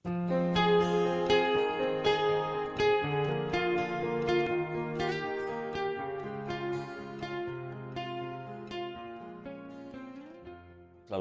Selamat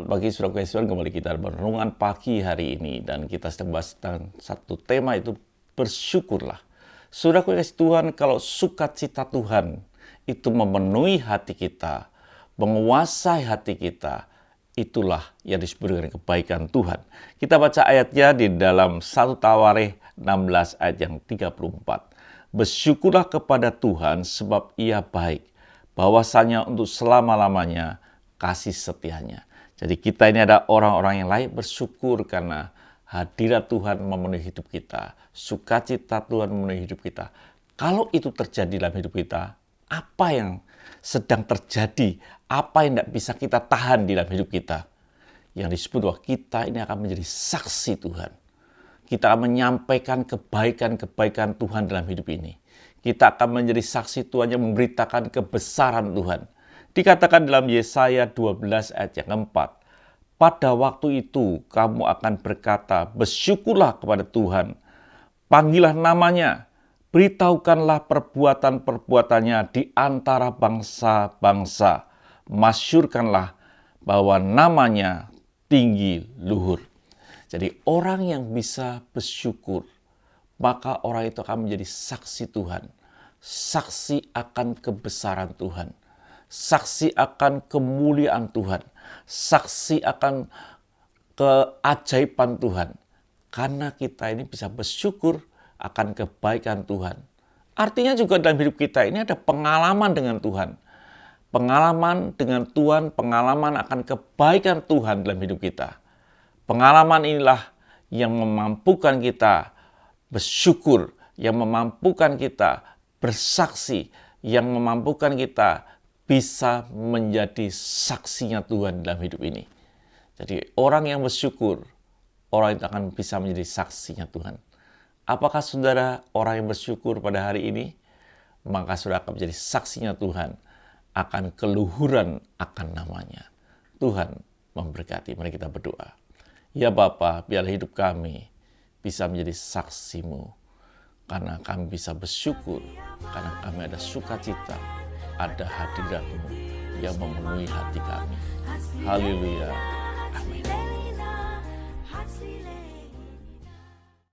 pagi saudara-saudara, kembali kita berenungan pagi hari ini dan kita sedang bahas tentang satu tema, itu bersyukurlah. Saudara kasih Tuhan, kalau sukacita Tuhan itu memenuhi hati kita, menguasai hati kita, itulah yang disebut dengan kebaikan Tuhan. Kita baca ayatnya di dalam 1 Tawarikh 16 ayat yang 34. Bersyukurlah kepada Tuhan sebab Ia baik, bahwasanya untuk selama-lamanya kasih setianya. Jadi kita ini ada orang-orang yang layak bersyukur karena hadirat Tuhan memenuhi hidup kita. Sukacita Tuhan memenuhi hidup kita. Kalau itu terjadi dalam hidup kita, apa yang sedang terjadi? Apa yang tidak bisa kita tahan di dalam hidup kita? Yang disebut bahwa kita ini akan menjadi saksi Tuhan. Kita akan menyampaikan kebaikan-kebaikan Tuhan dalam hidup ini. Kita akan menjadi saksi Tuhan yang memberitakan kebesaran Tuhan. Dikatakan dalam Yesaya 12 ayat yang 4, pada waktu itu kamu akan berkata, bersyukurlah kepada Tuhan, panggillah namanya, beritahukanlah perbuatan-perbuatannya di antara bangsa-bangsa, masyurkanlah bahwa namanya tinggi luhur. Jadi orang yang bisa bersyukur, maka orang itu akan menjadi saksi Tuhan, saksi akan kebesaran Tuhan, saksi akan kemuliaan Tuhan, saksi akan keajaiban Tuhan. Karena kita ini bisa bersyukur akan kebaikan Tuhan. Artinya juga dalam hidup kita ini ada pengalaman dengan Tuhan. Pengalaman dengan Tuhan, pengalaman akan kebaikan Tuhan dalam hidup kita. Pengalaman inilah yang memampukan kita bersyukur, yang memampukan kita bersaksi, yang memampukan kita bisa menjadi saksinya Tuhan dalam hidup ini. Jadi orang yang bersyukur, orang itu akan bisa menjadi saksinya Tuhan. Apakah saudara orang yang bersyukur pada hari ini? Maka saudara akan menjadi saksinya Tuhan, akan keluhuran akan namanya. Tuhan memberkati. Mari kita berdoa. Ya Bapa, biarlah hidup kami bisa menjadi saksimu, karena kami bisa bersyukur, karena kami ada sukacita, ada hadirat-Mu yang memenuhi hati kami. Haleluya. Amin.